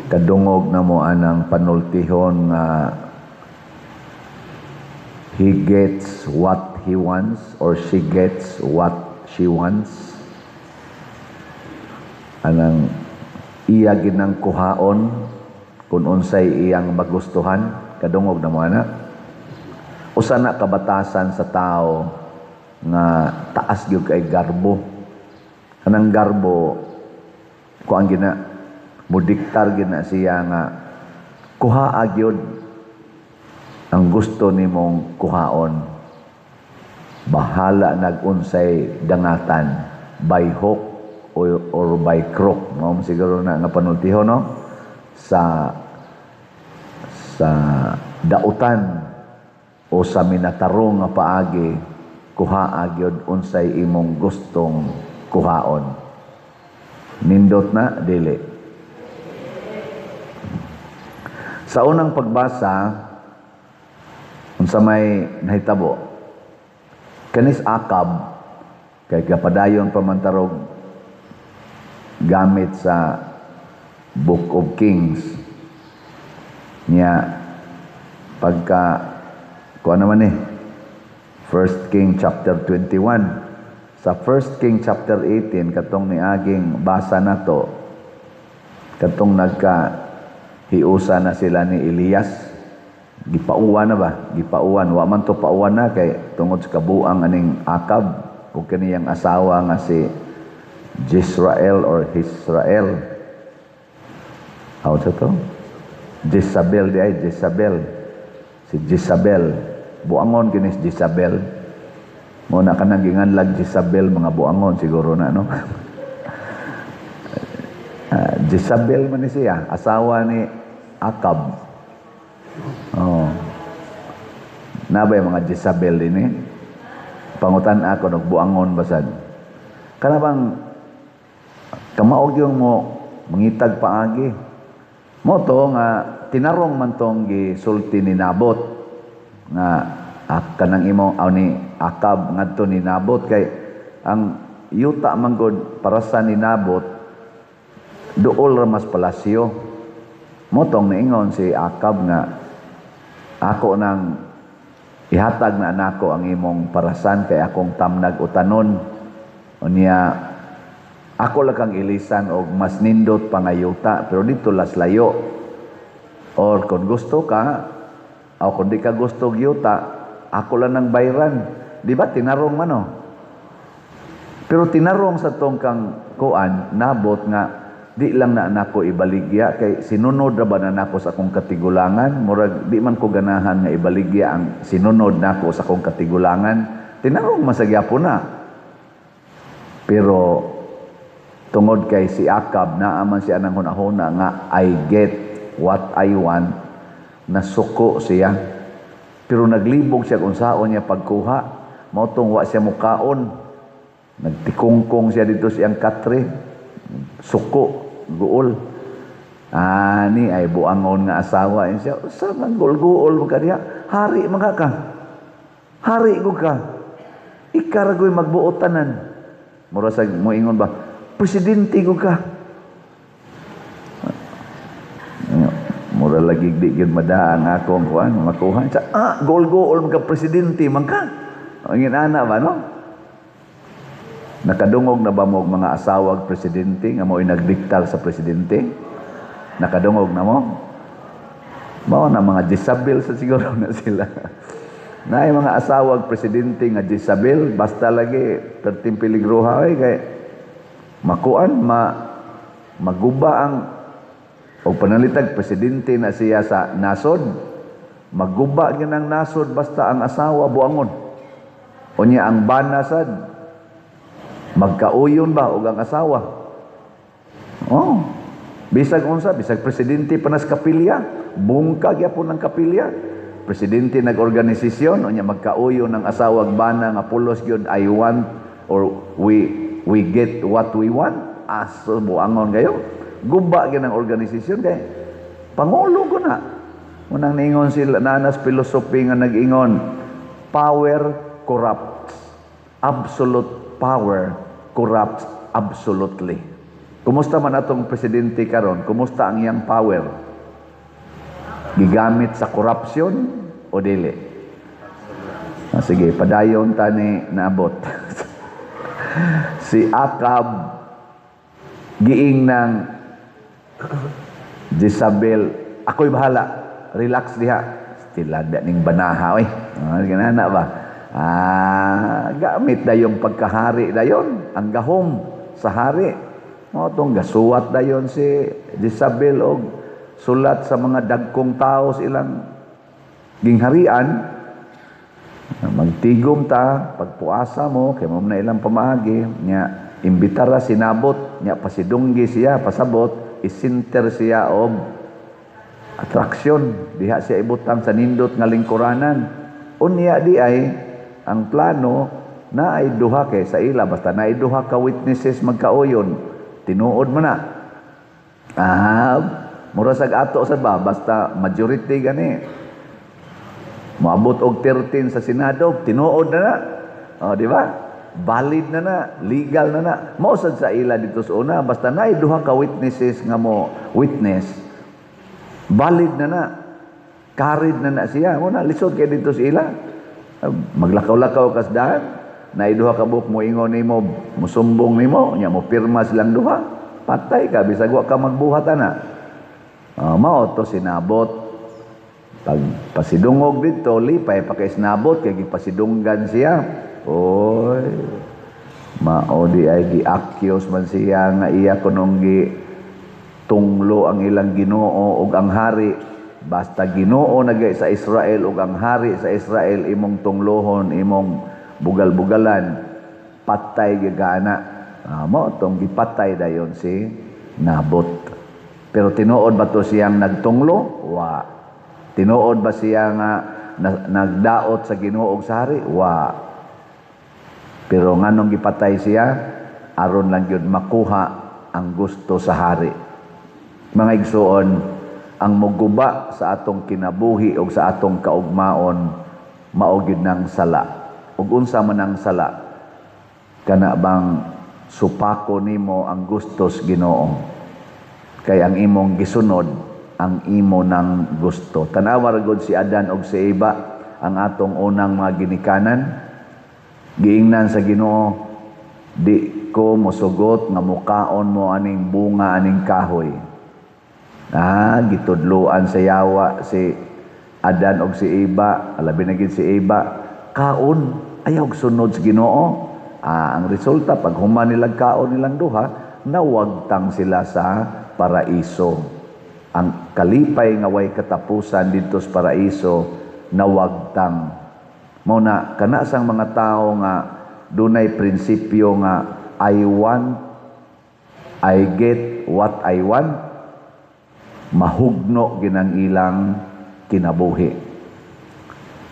kadungog na mo anang panultihon nga he gets what he wants or she gets what she wants. Anang iya ginang kuhaon kung unsay iyang magustuhan, kadungog na mo ana. Usa na kabatasan sa tao nga taas gyud kay garbo. Anang garbo kuan gina mudiktar gina siya nga kuhaa gyud ang gusto nimong kuhaon. Bahala nag-unsay dangatan by hook or by crook. Mao siguro na nga panultihon no sa dautan o sa minatarong nga paagi kuhaa gyud unsay imong gustong kuhaon. Nindot na dili. Sa unang pagbasa unsa may nahitabo kanis Akab kay kapadayon pamantarog gamit sa Book of Kings niya pagka kuan naman First King chapter 21 sa First King chapter 18 katong niaging basa nato katong hiusa na sila ni Elias. Gipauwan na ba? Gipauwan. Wa man to pauwan na kay tungod sa kabuang aning Akab o kaniyang asawa nga si Jezreel or Israel. How to? Jezabel di ay Jezabel. Si Jezabel. Buangon kinis Jezabel. Mo na kanang ginganlag Jezabel mga buangon siguro na no. Jezabel man ni siya, asawa ni Akab. Oh. Nabay mga Jezabel din Pangutan ako nagbuangon basad. Kana bang kamaog yung mo mangitag paagi. Mo to nga tinarong man tong gisulti ni Nabot nga kanang imo ni Akab ngadto ni Nabot kay ang yuta man gud para sa ni Nabot duol ra mas palasyo. Motong niingon si Akab nga ako nang ihatag na anako ang imong parasan kay akong tamnag utanon. Unya ako lang kang ilisan og mas nindot pangayuta pero dito laslayo. Or kung gusto ka o kung di ka gusto gyuta, ako lang nang bayran. Di ba tinarong man Pero tinarong sa tong kang kuan Nabot nga di lang na nako ibaligya kay sinunod ra ba na nako sa akong katigulangan, murag di man ko ganahan nga ibaligya ang sinunod nako sa akong katigulangan. Tinarong masagyapon na. Pero tungod kay si Akab naaman siya nang hunahuna nga I get what I want, nasuko siya. Pero naglibog siya kung saon niya pagkuha. Mao tong wa siya mukaon. Nagtikungkong siya dito siyang katre. Suko guol. Ani ay buangon nga asawa siya. Sa man guol-guol mo kaniya? Hari mga ka. Hari ko ka. Ikaragoy magbuotanan. Mura sa moingon ba? Presidente ko ka. Mura lagi di gyud madaang akong kuan makuha. Sa guol-guol mga presidente man ka. Ang ana ba no? Nakadungog na ba mo mga asawag presidente nga mo'y nagdiktar sa presidente? Nakadungog na mo? Mao na mga Jezabel sa siguro na sila. Naay mga asawag presidente nga Jezabel, basta lagi perting piligruha kay makuan maguba ang o panalitag presidente na siya sa nasod. Maguba ginang nasod basta ang asawa buangon. Unya ang banasad magkauyon ba og ang asawa? Oh. Bisag unsa, bisag presidente panas kapilya, bungka gyapon ng kapilya. Presidente nag-organisasyon unya magkauyon ng asawa ug bana nga pulos gyud I want or we get what we want. Aso buangon kayo. Guba gyud ang organisasyon kay pangulo ko na. Unang niingon sila nanas philosophy nga nag-ingon, power corrupts. Absolute power corrupts absolutely. Kumusta man atong presidente karon? Kumusta ang iyang power? Gigamit sa corruption o dili? Sige, padayon tani naabot. Si Akab giing ng Jezabel, ako'y bahala, relax diha. Tilada ning banaha, oy. Ganana ba? Gamit dayon pagkahari dayon, ang gahom sa hari. Tong gasuwat dayon si Jezabel og sulat sa mga dagkong tao sa ilang gingharian. Magtigom ta, pagpuasa mo, kay mo na ilang pamaagi, nya imbitara sinabot, nya pasidunggi siya, pasabot, isinter siya og attraction, diha siya ibutang sa nindot nga lingkuranan. Unya di ay, ang plano, na ay duha kay sa ila, basta na ay duha ka witnesses magkauyon, tinuod mo na. Mura sag ato sa ba, basta majority gani. Moabot og 13 sa Senado, tinuod na na. Di ba? Valid na na, legal na na. Mao sad sa ila dito sa una, basta naay duha ka witnesses nga mo witness, valid na na. Carried na na siya. Muna lisod kay dito sa ila. Maglakaw-lakaw kas daan. Naay duha ka buok mo ingon nimo, musumbong nimo, nya mo pirma silang duha. Patay ka bisag wa ka magbuhat ana. Mao to sinabot. Pag pasidungog dito, lipay pa kay sinabot kay gipasidunggan siya. Oy, maodi ay gi-accuse man siya nga iya kunong gi tunglo ang ilang Ginoo ug ang hari. Basta Ginoo nagay sa Israel ug ang hari sa Israel imong tunglohon, imong bugal-bugalan, patay gigana. Mo tong gipatay dayon si Nabot. Pero tinuod ba to siyang nagtunglo? Wa. Tinuod ba siya nga nagdaot sa Ginoo ug sa hari? Wa. Pero nganong gipatay siya aron lang gyud makuha ang gusto sa hari. Mga igsoon, ang moguba sa atong kinabuhi ug sa atong kaugmaon mao gyud nang sala. Ug unsa man ang sala? Kana bang supako nimo ang gustos Ginoo? Kay ang imong gisunod ang imo ng gusto. Tanawa ra gud si Adan ug si Eva, ang atong unang mga ginikanan. Giingnan sa Ginoo, di ko mosugot nga mukaon mo aning bunga aning kahoy. Gitudloan sa yawa si Adan og si Eva, alabi na gid si Eva, kaon ayaw sunod sa Ginoo. Ang resulta pag human nilang kaon nilang duha, nawagtang sila sa paraiso. Ang kalipay nga way katapusan dito sa paraiso nawagtang. Mao na kana sang mga tao nga dunay prinsipyo nga I want, I get what I want, mahugno ginang ilang kinabuhi.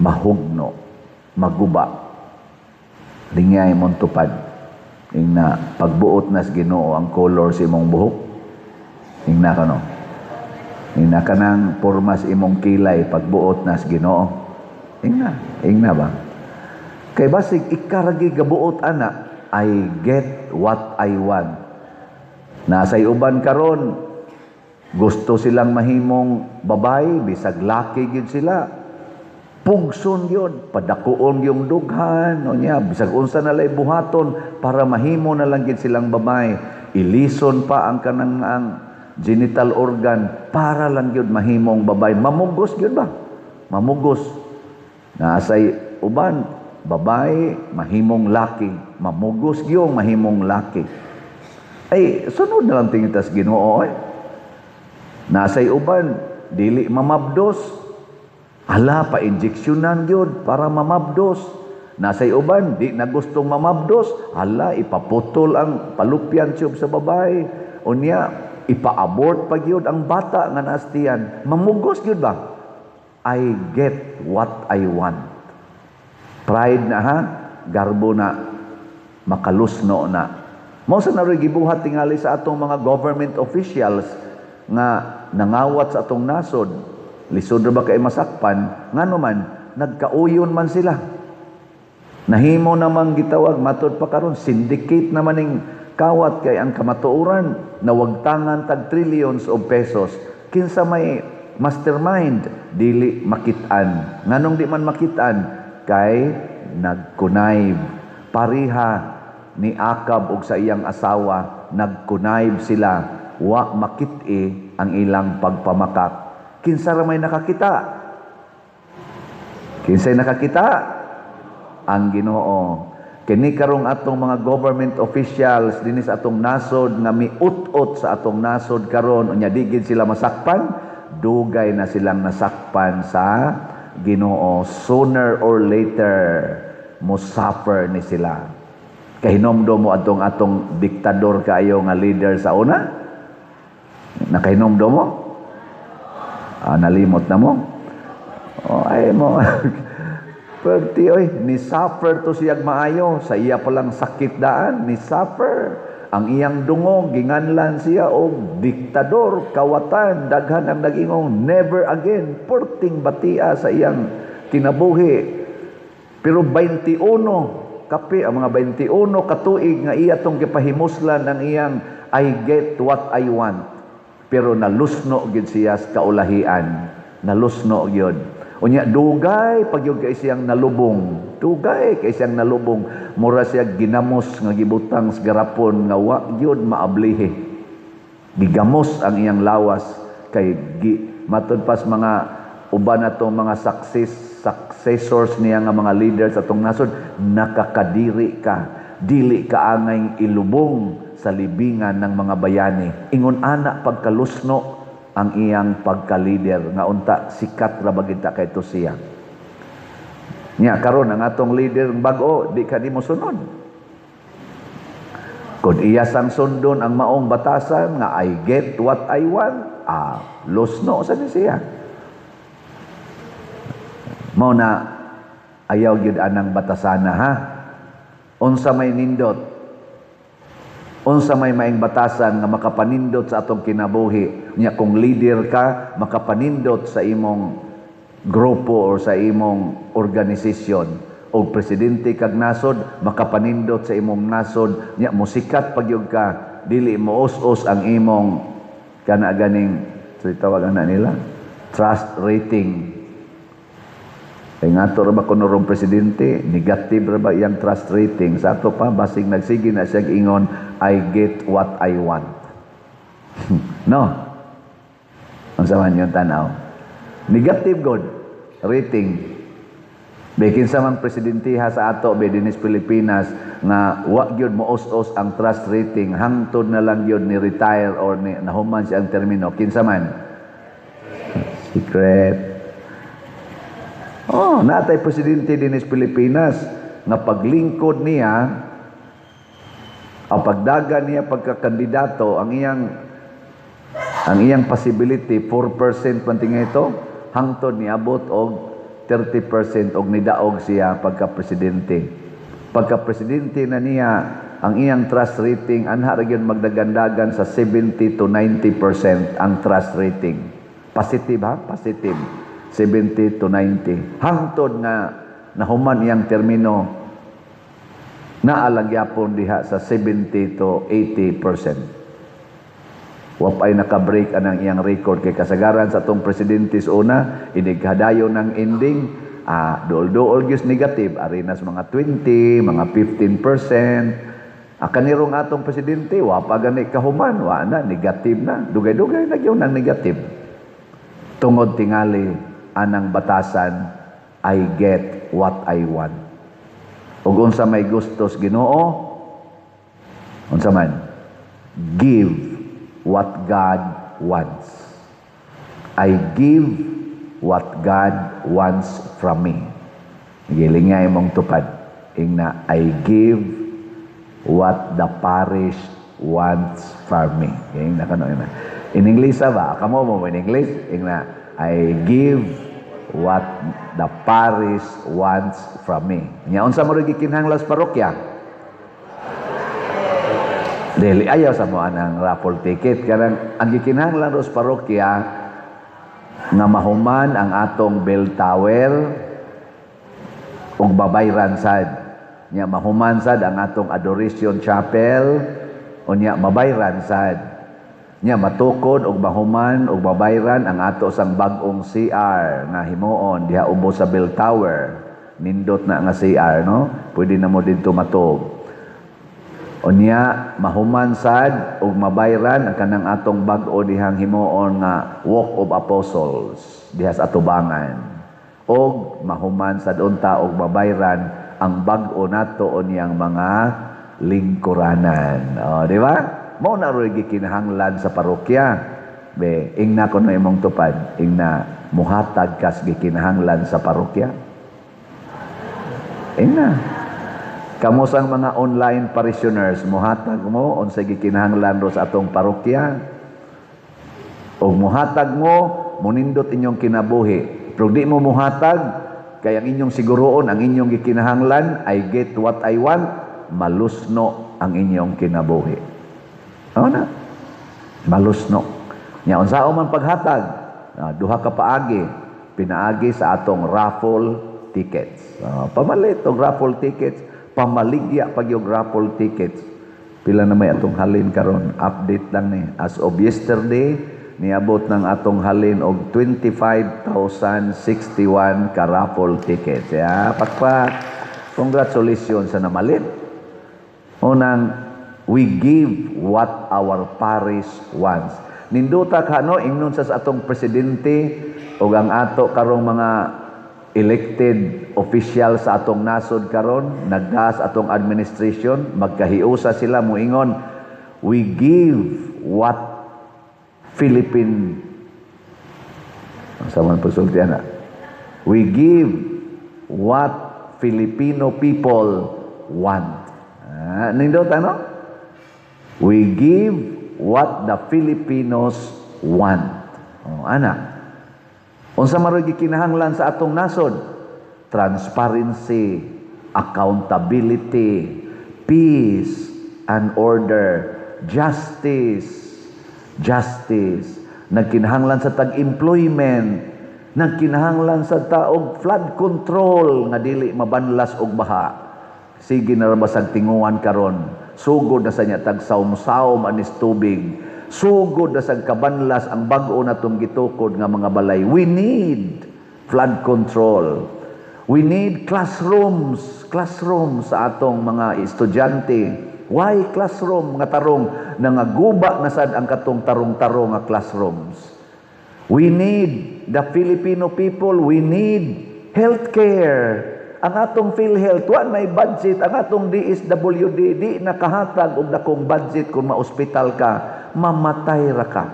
Mahugno, maguba. Lingay mong tupad. Ingna pagbuot nas Ginoo ang color sa imong buhok. Ingna kano. Ingna ka ng pormas imong kilay pagbuot nas Ginoo. Ingna ba? Kay basig ikaragi gabuot ana, I get what I want. Nasay uban karon, gusto silang mahimong babae, bisag laki gyud sila. Pugson gyud, padakuon yung dughan, o niya, bisag unsa na lay buhaton para mahimo na lang gyud silang babae. Ilison pa ang kanang genital organ para lang yun mahimong babae. Mamugos yun ba? Mamugos. Nasay uban, babae, mahimong laki. Mamugos yung mahimong laki. Ay, sunod na lang tingin tas Ginoo. Nasay uban, dili mamabdos. Hala, pa-injeksyonan yun para mamabdos. Nasay uban, di na gustong mamabdos. Hala, ipaputol ang palupyan tube sa babae. Unya, ipa-abort pag yun ang bata nga naastiyan. Mamugos yun ba? I get what I want. Pride na ha, garbo na, makalusno na. Mao sa naroy gibuhat tingali sa atong mga government officials nga nangawat sa atong nasod. Lisod ra ba kay masakpan? Ngano man, nagkauyon man sila. Nahimo namang gitawag, matod pa karon syndicate naman ning Kawat kay ang kamatuoran nawagtangan tag trillions of pesos. Kinsa may mastermind dili makitaan. Nganong di man makitaan kay nagkunayb. Pariha ni Akab ug sa iyang asawa nagkunayb sila wa makit-i ang ilang pagpamakak. Kinsa ra may nakakita? Kinsay nakakita? Ang Ginoo. Kini karong atong mga government officials dinis atong nasod nga miut-ut sa atong nasod karon unya di gid sila masakpan, dugay na silang nasakpan sa Ginoo. Sooner or later mo suffer ni sila. Kahinomdom mo atong diktador kaayo nga leader sa una? Nakahinomdom mo? Nalimot na mo? Ay mo. Perti oy, ni suffer to siyag maayo sa iya palang sakit daan, ni suffer ang iyang dungog ginganlan siya og diktador, kawatan, daghan ang nagingong never again, porting batia sa iyang kinabuhi. Pero 21 kape ang mga 21 katuig nga iya tong gipahimuslan ang iyang I get what I want. Pero nalusno gid siya sa kaulahian, nalusno gyud. Unya dugay pagyud kay siyang nalubong. Dugay kay siyang nalubong. Mura siya ginamos nga gibutang sa garapon nga wa gyud maablihi. Gigamos ang iyang lawas kay matud pas mga uban atong mga successors niya nga mga leaders atong nasod, nakakadiri ka. Dili ka angay ilubong sa libingan ng mga bayani. Ingon ana pagkalusno ang iyang pagka-leader nga unta sikat ra bagid ta kay to siya. Nya karon ang atong leader bag-o di ka di mo sunod. Kung iya sang sundon ang maong batasan nga I get what I want, lusno sa ni siya. Mao na ayaw gyud anang batasana ha. Unsa may nindot? Unsa may maing batasan nga makapanindot sa atong kinabuhi. Nya kung leader ka, makapanindot sa imong grupo o sa imong organisasyon. O presidente kag nasod, makapanindot sa imong nasod. Nya musikat pagyud ka, dili mo us-us ang imong kana ganing so tawag na nila trust rating. Kaya nga ito ba kung norong presidente, negative ra ba iyang trust rating? Sa ato pa, basig nagsige na siya ingon, I get what I want. No? Ang saman yung tanaw. Negative good rating. Bekin sa man presidente ha sa ato, Dinis Pilipinas, nga wag yun mo os-os ang trust rating, hangtod na lang yun ni retire or ni nahuman siya ang termino. Kinsa man? Secret. Natay presidente dinis Pilipinas nga paglingkod niya o pagdaga niya pagkakandidato ang iyang possibility 4% pantingay ito hangtod niabot og 30% og nidaog siya pagka-presidente. Pagka-presidente na niya ang iyang trust rating anha ra gyud magdagandagan sa 70 to 90% ang trust rating. Positive ha? Positive. 70 to 90. Hangtod nga nahuman iyang termino naalagyapon diha sa 70 to 80%. Wapay naka-break anang iyang record kay kasagaran sa atong presidente sa una, inighadayon ng ending, dool-dool gyud negative, arinas mga 20, mga 15%. Kanirong atong presidente, wapa gani kahuman, wa na, negative na. Dugay-dugay na gyud ng negative. Tungod tingali anang batasan, I get what I want. Ug unsa may gustos Ginoo, unsa man, give what God wants. I give what God wants from me. Gilingay mong tupad. Ingna, I give what the parish wants from me. Ingna kano ina. In English ba? Kamo mo in English? Ingna, I give what the parish wants from me. Nya unsa mo rig gikinahanglan sa parokya? Dili ayaw sa mo anang raffle ticket kanang ang gikinahanglan sa parokya nga mahuman ang atong bell tower ug babayran sad. Nya mahuman sad ang atong adoration chapel Unya mabayran sad. Nya matukod og mahuman og mabayran ang ato sang bag-ong CR nga himuon diha ubo sa bell tower. Nindot na nga CR, no? Pwede na mo dito matog. Unya mahuman sad og mabayran ang kanang atong bag-o dihang himuon nga Walk of Apostles diha sa atubangan. Og mahuman sad unta og mabayran ang bag-o nato unyang mga lingkuranan. O, di ba? Mao na ro gikinahanglan sa parokya. Be, ingna ko na imong tupad, ingna muhatag kas gikinahanglan sa parokya. Ingna. Kamo sang mga online parishioners, muhatag mo unsay gikinahanglan ro sa atong parokya. Og muhatag mo, munindot inyong kinabuhi. Pero di mo muhatag, kaya ang inyong siguroon, ang inyong gikinahanglan, I get what I want, malusno ang inyong kinabuhi. Ano na? Malusno. Nya unsao man paghatag, duha ka paagi, pinaagi sa atong raffle tickets. Pamalit og raffle tickets, pamaligya pag yung raffle tickets. Pila na may atong halin karon, update lang ni. As of yesterday, niabot ng atong halin og 25,061 ka raffle tickets. Pakpak. Congratulations sa namalit. Unang, we give what our parish wants. Ninduta ka, no, ingnon sa atong presidente o ang ato karong mga elected official sa atong nasod karon, nagdas atong administration, magkahiusa sila moingon, we give what Philippine saman pasulti ana. We give what Filipino people want. Nindot ano? We give what the Filipinos want. Ana. Unsa man gikinahanglan sa atong nasod? Transparency, accountability, peace and order, justice. Nagkinahanglan sa tag-employment, nagkinahanglan sa taog flood control nga dili mabanlas og baha. Sige na rabasag tinguan karon. Sugod na sa niya tag-saum-saum anis tubig. Sugod na sa kabanlas ang bag-o natong gitukod nga mga balay. We need flood control. We need classrooms sa atong mga estudyante. Why classroom nga tarong nangaguba na sad ang katong tarong-tarong nga classrooms. We need the Filipino people, we need healthcare. Ang atong PhilHealth, wa may budget. Ang atong DSWD, di nakahatag og dakong budget kung ma-ospital ka, mamatay ra ka.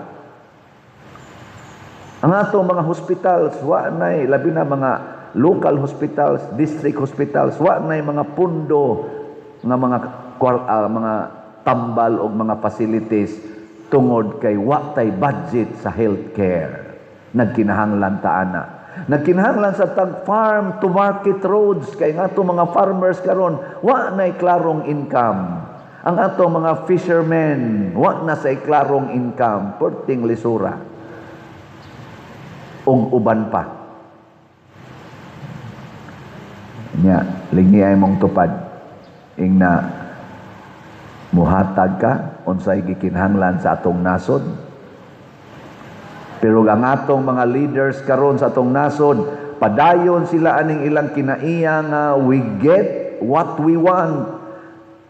Ang atong mga hospitals, wa nay labi na mga local hospitals, district hospitals, wa nay mga pundo nga mga tambal o mga facilities tungod kay wa tay budget sa healthcare. Nagkinahanglan ta ana. Nagkinahanglan sa farm to market roads kay nga ato mga farmers karon wa nay klarong income. Ang ato mga fishermen wa na say klarong income, perting lisura. Ug uban pa. Nya, lingi ay mong tupad ingna muhatag ka unsay gikinahanglan sa atong nasod. Pero ang atong mga leaders karon sa atong nasod, padayon sila aning ilang kinaiya nga we get what we want.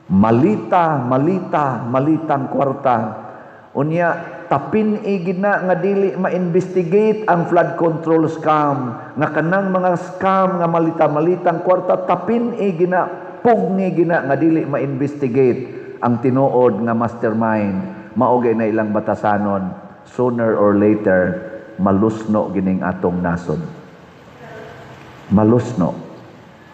Malitang kwarta. Unya, tapin igina nga dili ma-investigate ang flood control scam. Nga kanang mga scam nga malitang kwarta, tapin igina, pugni gina nga dili ma-investigate ang tinuod nga mastermind. Maugay na ilang batasanon. Sooner or later, malusno gining atong nasod. Malusno.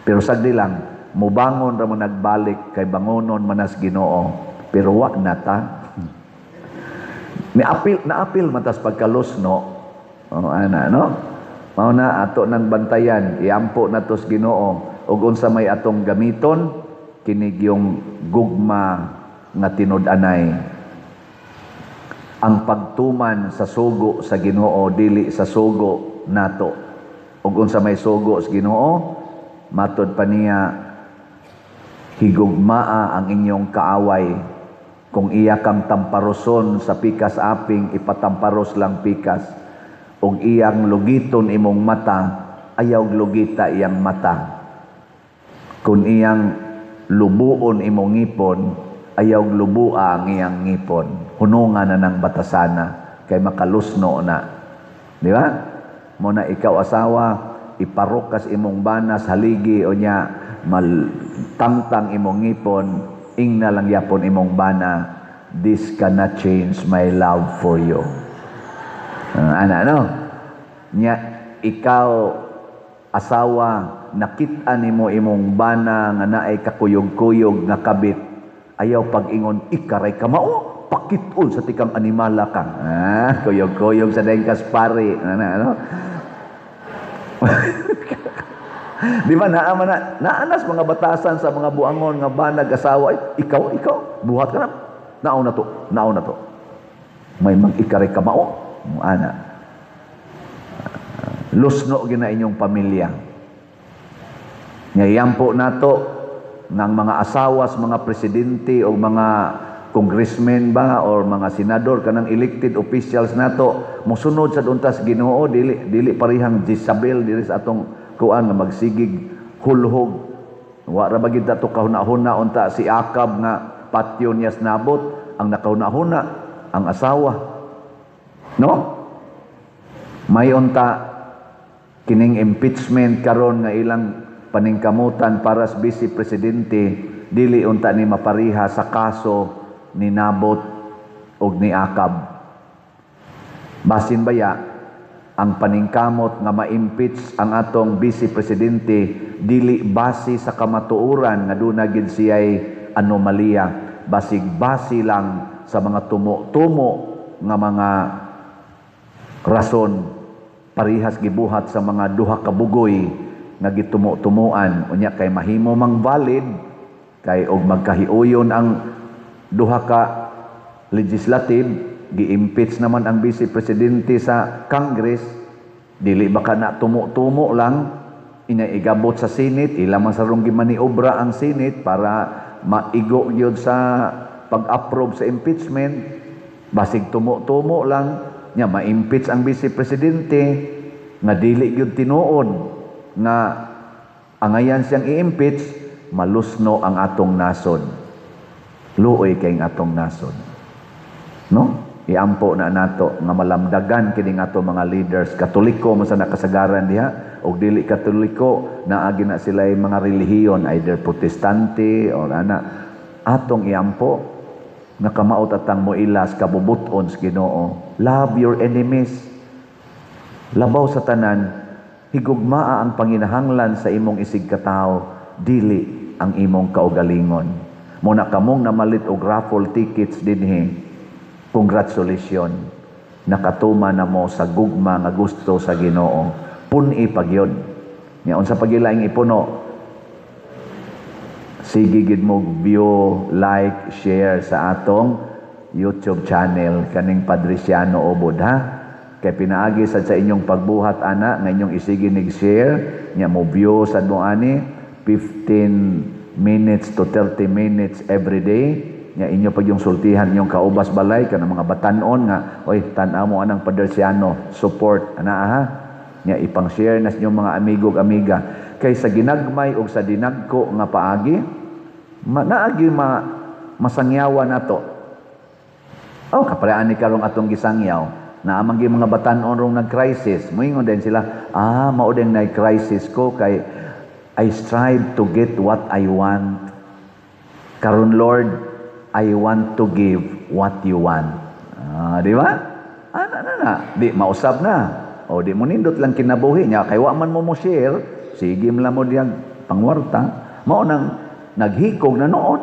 Pero sagdi lang, mubangon ra mo nagbalik kay bangonon manas Ginoo. Pero wa na ta. Naapil matas pagkalusno. Ana, no? Mao na ato nang bantayan, iampo natos Ginoo ug unsa may atong gamiton kinig yung gugma nga tinud-anay. Ang pagtuman sa sugo sa Ginoo dili sa sugo nato. Ug unsa may sugo sa Ginoo, matud pa niya higugmaa ang inyong kaaway Kung iya kang tamparoson sa pikas aping, ipatamparos lang pikas. Ug iyang lugiton imong mata, ayaw lugita iyang mata. Kung iyang lubuon imong ngipon, ayaw lubua ang iyang ngipon. Hunungan na ng batasana, kay makalusno na. Di ba? Muna ikaw asawa, iparokas imong banas, haligi o niya, maltangtang imong ngipon, ing na lang yapon imong bana, this cannot change my love for you. Nya, ikaw, asawa, nakita nimo imong bana nga naay kakuyog-kuyog nga kabit, ayaw pag-ingon, ikaray ka mao, pakitol sa tikang animala ka. Kuyog-kuyog sa daing kaspari. Di ba naanas mga batasan sa mga buangon nga banag asawa, ikaw, buhat ka na. Nauna to. May mag-ikaray ka mao, ana. Lusno gina inyong pamilya. Ngayampo nato ng mga asawas, mga presidente o mga congressmen ba or mga senador kanang elected officials nato mosunod sa duntas Ginoo, dili parihang Jezabel diri sa atong kuan nga magsigig hulhog. Wa ra bagid ato kahuna-huna unta si Akab nga patyo niyas nabot, ang nakahuna-huna ang asawa. No? May unta kining impeachment karon nga ilang paningkamutan para sa vice presidente, dili unta ni mapariha sa kaso ni Nabot ug ni Akab. Basin baya ang paningkamot nga ma-impeach ang atong vice presidente dili base sa kamatuoran nga duna gid siyay anomalya, basig base lang sa mga tumo-tumo nga mga rason parihas gibuhat sa mga duha ka bugoy nga gitumo-tumuan unya kay mahimo mang valid kay og magkahiuyon ang duha ka legislative, gi-impeach naman ang vice presidente sa Congress, dili baka na tumo-tumo lang inaigabot sa Senate, ilamang sarong gimaniobra ang Senate para maigo gyud sa pag-approve sa impeachment, basig tumo-tumo lang nya ma-impeach ang vice presidente nga dili gyud tinuod nga angayan siyang i-impeach, malusno ang atong nasod. Luoy kay ang atong nasod. No? Iampo na nato nga malamdagan kining ato mga leaders, Katoliko mo sa nakasagaran diha o dili Katoliko, naagi na sila mga relihiyon, either Protestante o atong iampo nga kamaot atang moilas kabubuton sa Ginoo. Love your enemies. Labaw sa tanan, higugmaa ang panginahanglan sa imong isig katao, dili ang imong kaugalingon. Muna kamong namalit og raffle tickets dinhi, congratulations. Nakatuma na mo sa gugma nga gusto sa Ginoo. Pun-i pagyod. Nya unsa pagilaing ipuno? Sige gid mo view, like, share sa atong YouTube channel kaning Padresiano Obod ha. Kay pinaagi sa inyong pagbuhat ana nga inyong isigi nig-share nya mo view sad mo ani 15 minutes to 30 minutes every day. Nya inyo pag yung sultihan inyong kaubas balay kanang mga batan-on nga oy tan-aw mo anang Padresiano, support ana ha. Nya ipang-share na sa inyong mga amigog amiga kay sa ginagmay og sa dinagko nga paagi naagi masangyawan nato. Oh, kaparean ni karong atong gisangyaw na amang mga batan-on rong nag-crisis. Moingon din sila, mao din nag-crisis ko kay I strive to get what I want. Karon Lord, I want to give what you want. Di ba? Di mausab na. O di mo nindot lang kinabuhi niya kay wa man mo share, sige man mo diyang pangwarta. Mao nang naghikog na noon.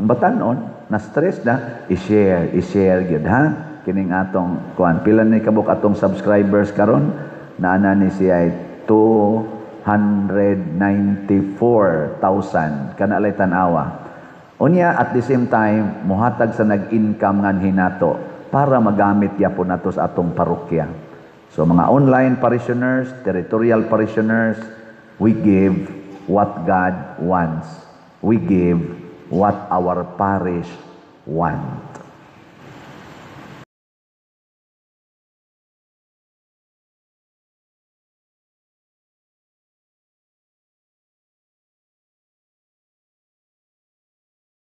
Ang batan-on na stress na i-share gyud ha. Kining atong kuan pila ni kabuk atong subscribers karon na ana ni siya 294,000 kana lay tan-awa. Unya at the same time muhatag sa nag-income nganhi nato para magamit gyapon nato sa atong parokya. So mga online parishioners, territorial parishioners, we give what God wants. We give what our parish 1.